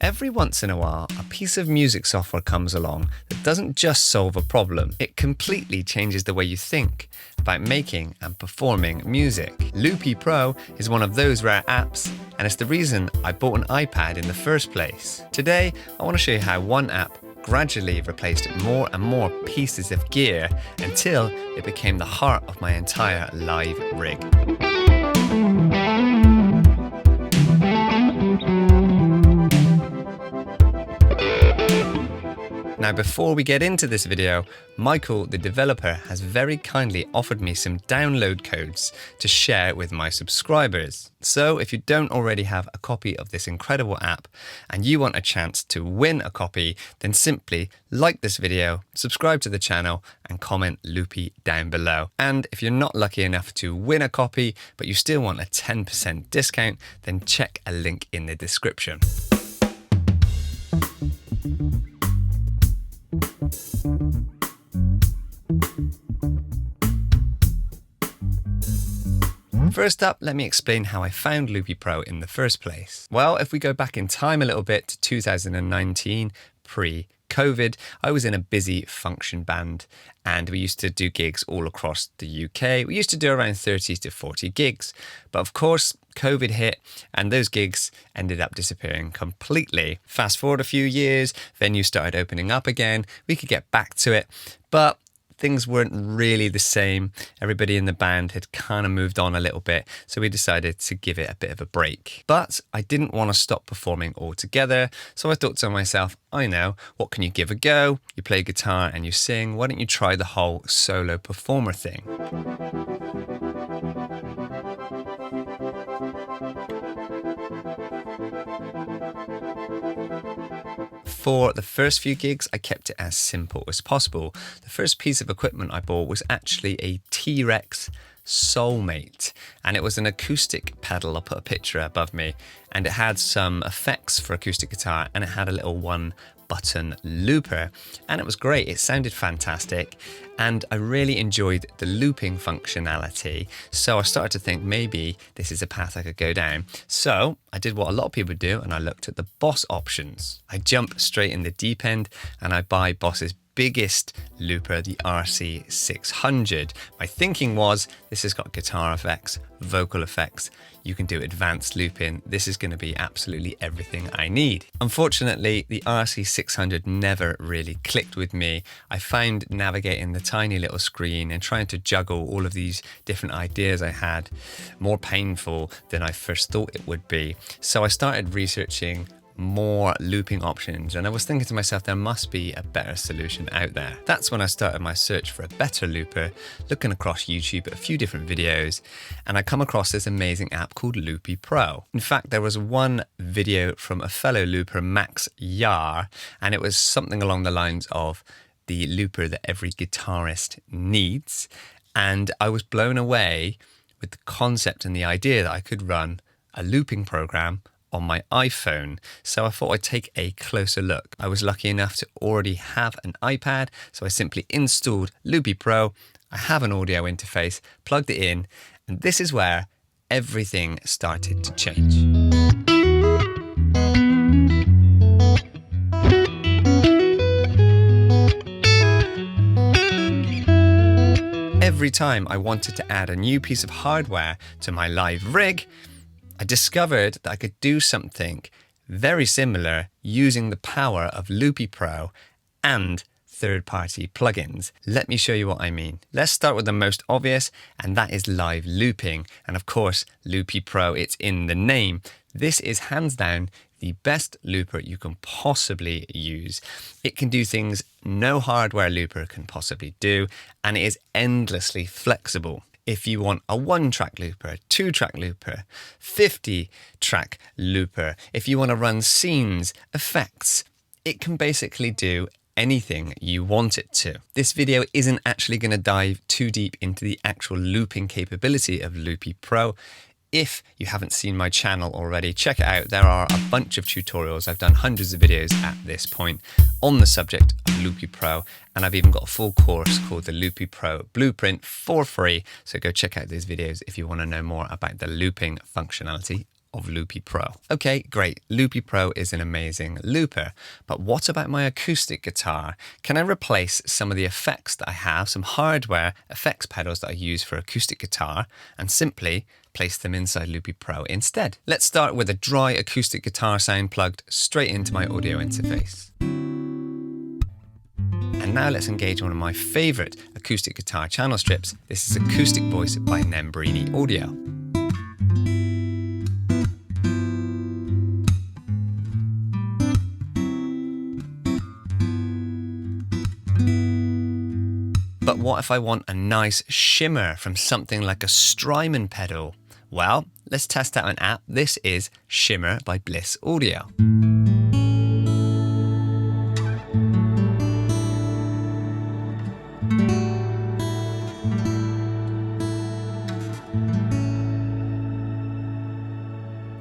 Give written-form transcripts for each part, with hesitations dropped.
Every once in a while, a piece of music software comes along that doesn't just solve a problem, it completely changes the way you think about making and performing music. Loopy Pro is one of those rare apps, and it's the reason I bought an iPad in the first place. Today, I want to show you how one app gradually replaced more and more pieces of gear until it became the heart of my entire live rig. Now, before we get into this video, Michael, the developer, has very kindly offered me some download codes to share with my subscribers. So if you don't already have a copy of this incredible app and you want a chance to win a copy, then simply like this video, subscribe to the channel and comment Loopy down below. And if you're not lucky enough to win a copy, but you still want a 10% discount, then check a link in the description. First up, let me explain how I found Loopy Pro in the first place. Well, if we go back in time a little bit to 2019, pre-COVID, I was in a busy function band and we used to do gigs all across the UK. We used to do around 30 to 40 gigs. But of course, COVID hit and those gigs ended up disappearing completely. Fast forward a few years, venues started opening up again. We could get back to it, but things weren't really the same. Everybody in the band had kind of moved on a little bit, so we decided to give it a bit of a break. But I didn't want to stop performing altogether, so I thought to myself, I know, what can you give a go? You play guitar and you sing, why don't you try the whole solo performer thing? For the first few gigs, I kept it as simple as possible. The first piece of equipment I bought was actually a T-Rex Soulmate, and it was an acoustic pedal. I'll put a picture above me, and it had some effects for acoustic guitar, and it had a little one-button looper, and it was great. It sounded fantastic, and I really enjoyed the looping functionality, so I started to think maybe this is a path I could go down. So I did what a lot of people do, and I looked at the Boss options. I jump straight in the deep end, and I buy Boss's biggest looper, the RC600. My thinking was, this has got guitar effects, vocal effects, you can do advanced looping. This is going to be absolutely everything I need. Unfortunately, the RC600 never really clicked with me. I found navigating the tiny little screen and trying to juggle all of these different ideas I had more painful than I first thought it would be. So I started researching more looping options, and I was thinking to myself, there must be a better solution out there. That's when I started my search for a better looper, looking across YouTube at a few different videos, and I come across this amazing app called Loopy Pro. In fact, there was one video from a fellow looper, Max Yar, and it was something along the lines of the looper that every guitarist needs, and I was blown away with the concept and the idea that I could run a looping program on my iPhone. So I thought I'd take a closer look. I was lucky enough to already have an iPad, so I simply installed Loopy Pro. I have an audio interface, plugged it in, and this is where everything started to change. Every time I wanted to add a new piece of hardware to my live rig, I discovered that I could do something very similar using the power of Loopy Pro and third-party plugins. Let me show you what I mean. Let's start with the most obvious, and that is live looping. And of course, Loopy Pro, it's in the name. This is hands down the best looper you can possibly use. It can do things no hardware looper can possibly do, and it is endlessly flexible. If you want a 1-track looper, a 2-track looper, 50-track looper, if you want to run scenes, effects, it can basically do anything you want it to. This video isn't actually going to dive too deep into the actual looping capability of Loopy Pro. If you haven't seen my channel already, check it out. There are a bunch of tutorials. I've done hundreds of videos at this point on the subject of Loopy Pro, and I've even got a full course called the Loopy Pro Blueprint for free. So go check out those videos if you want to know more about the looping functionality of Loopy Pro. Okay, great. Loopy Pro is an amazing looper, but what about my acoustic guitar? Can I replace some of the effects that I have, some hardware effects pedals that I use for acoustic guitar, and simply place them inside Loopy Pro instead? Let's start with a dry acoustic guitar sound plugged straight into my audio interface. And now let's engage one of my favourite acoustic guitar channel strips. This is Acoustic Voice by Nembrini Audio. But what if I want a nice shimmer from something like a Strymon pedal? Well, let's test out an app. This is Shimmer by Bliss Audio.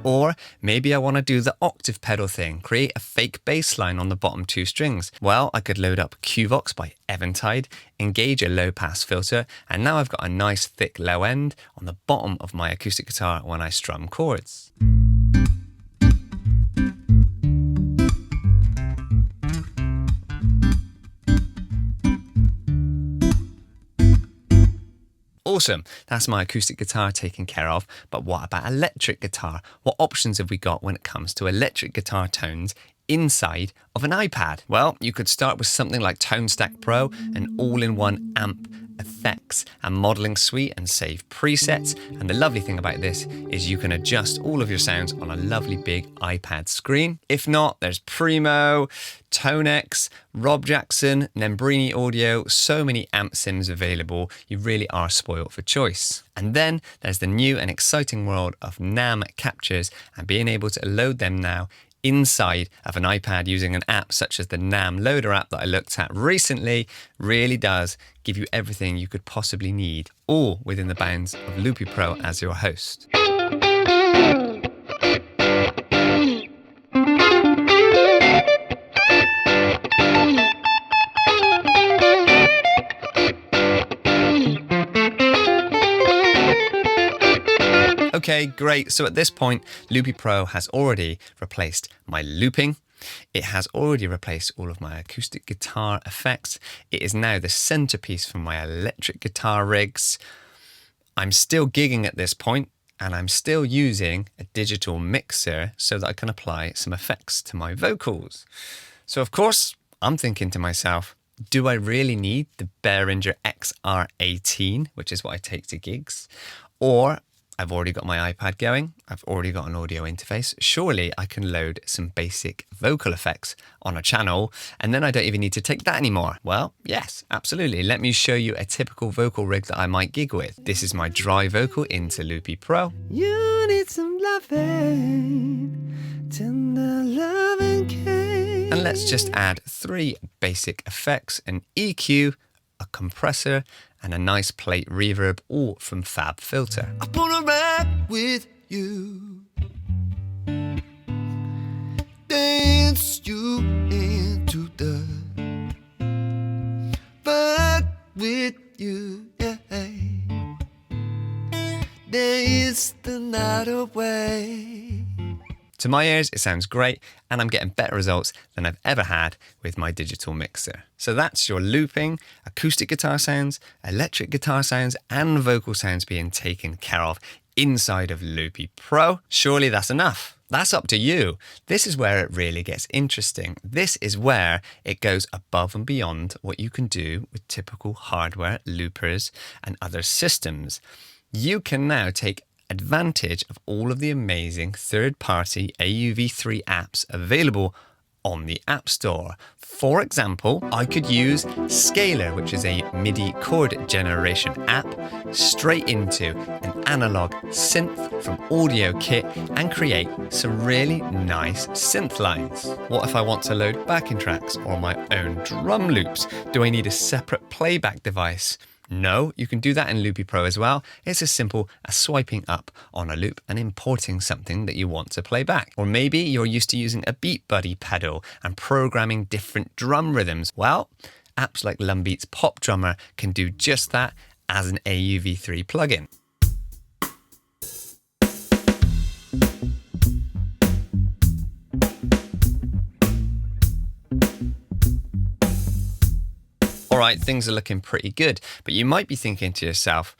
Or maybe I want to do the octave pedal thing, create a fake bass line on the bottom two strings. Well, I could load up Qvox by Eventide, engage a low pass filter, and now I've got a nice thick low end on the bottom of my acoustic guitar when I strum chords. Awesome, that's my acoustic guitar taken care of, but what about electric guitar? What options have we got when it comes to electric guitar tones inside of an iPad? Well, you could start with something like ToneStack Pro, an all-in-one amp effects and modeling suite, and save presets. And the lovely thing about this is you can adjust all of your sounds on a lovely big iPad screen. If not, there's Primo, Tonex, Rob Jackson, Nembrini Audio, so many amp sims available. You really are spoiled for choice. And then there's the new and exciting world of NAM captures and being able to load them now inside of an iPad using an app such as the NAM Loader app that I looked at recently. Really does give you everything you could possibly need, all within the bounds of Loopy Pro as your host. Okay, great. So at this point, Loopy Pro has already replaced my looping. It has already replaced all of my acoustic guitar effects. It is now the centerpiece for my electric guitar rigs. I'm still gigging at this point, and I'm still using a digital mixer so that I can apply some effects to my vocals. So of course, I'm thinking to myself, do I really need the Behringer XR18, which is what I take to gigs? Or I've already got my iPad going, I've already got an audio interface. Surely I can load some basic vocal effects on a channel, and then I don't even need to take that anymore. Well, yes, absolutely. Let me show you a typical vocal rig that I might gig with. This is my dry vocal into Loopy Pro. You need some loving, tender loving care. And let's just add 3 basic effects, an EQ, a compressor, and a nice plate reverb, all from Fab Filter. I wanna rock with you, dance you into the rock with you, yeah. Dance the night away. To my ears, it sounds great, and I'm getting better results than I've ever had with my digital mixer. So that's your looping, acoustic guitar sounds, electric guitar sounds, and vocal sounds being taken care of inside of Loopy Pro. Surely that's enough. That's up to you. This is where it really gets interesting. This is where it goes above and beyond what you can do with typical hardware loopers and other systems. You can now take advantage of all of the amazing third-party AUV3 apps available on the App Store. For example, I could use Scalar, which is a MIDI chord generation app, straight into an analog synth from Audio Kit and create some really nice synth lines. What if I want to load backing tracks or my own drum loops? Do I need a separate playback device? No, you can do that in Loopy Pro as well. It's as simple as swiping up on a loop and importing something that you want to play back. Or maybe you're used to using a Beat Buddy pedal and programming different drum rhythms. Well, apps like Lumbeat's Pop Drummer can do just that as an AUV3 plugin. right, things are looking pretty good, but you might be thinking to yourself,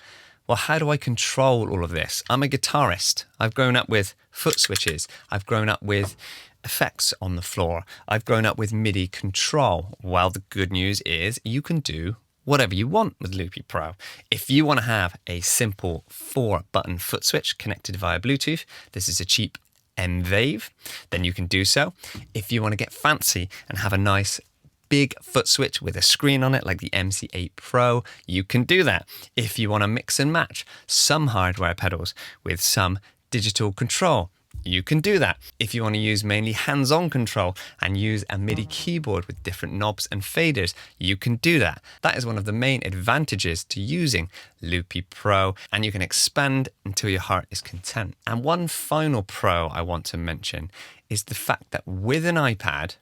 well, how do I control all of this? I'm a guitarist. I've grown up with foot switches. I've grown up with effects on the floor. I've grown up with MIDI control. Well, the good news is you can do whatever you want with Loopy Pro. If you want to have a simple 4-button foot switch connected via Bluetooth, this is a cheap M-Wave, then you can do so. If you want to get fancy and have a nice big foot switch with a screen on it like the MC8 Pro, you can do that. If you want to mix and match some hardware pedals with some digital control, you can do that. If you want to use mainly hands-on control and use a MIDI keyboard with different knobs and faders, you can do that. That is one of the main advantages to using Loopy Pro, and you can expand until your heart is content. And one final pro I want to mention is the fact that with an iPad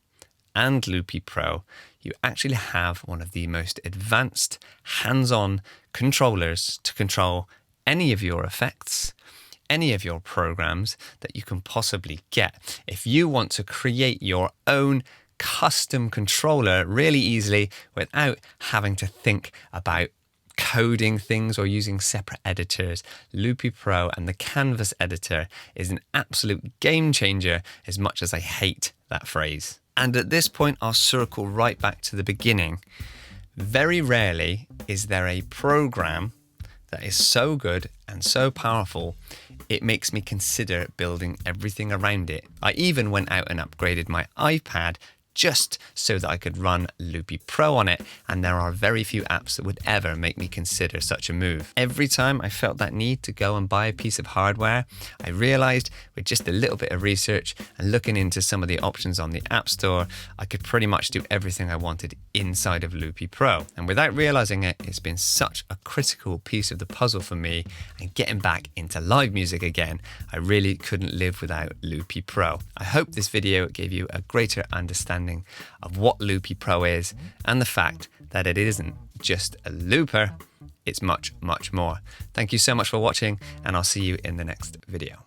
and Loopy Pro, you actually have one of the most advanced hands-on controllers to control any of your effects, any of your programs that you can possibly get. If you want to create your own custom controller really easily without having to think about coding things or using separate editors, Loopy Pro and the Canvas editor is an absolute game changer, as much as I hate that phrase. And at this point, I'll circle right back to the beginning. Very rarely is there a program that is so good and so powerful, it makes me consider building everything around it. I even went out and upgraded my iPad just so that I could run Loopy Pro on it, and there are very few apps that would ever make me consider such a move. Every time I felt that need to go and buy a piece of hardware, I realized with just a little bit of research and looking into some of the options on the App Store, I could pretty much do everything I wanted inside of Loopy Pro. And without realizing it, it's been such a critical piece of the puzzle for me, and getting back into live music again, I really couldn't live without Loopy Pro. I hope this video gave you a greater understanding of what Loopy Pro is, and the fact that it isn't just a looper, it's much, much more. Thank you so much for watching, and I'll see you in the next video.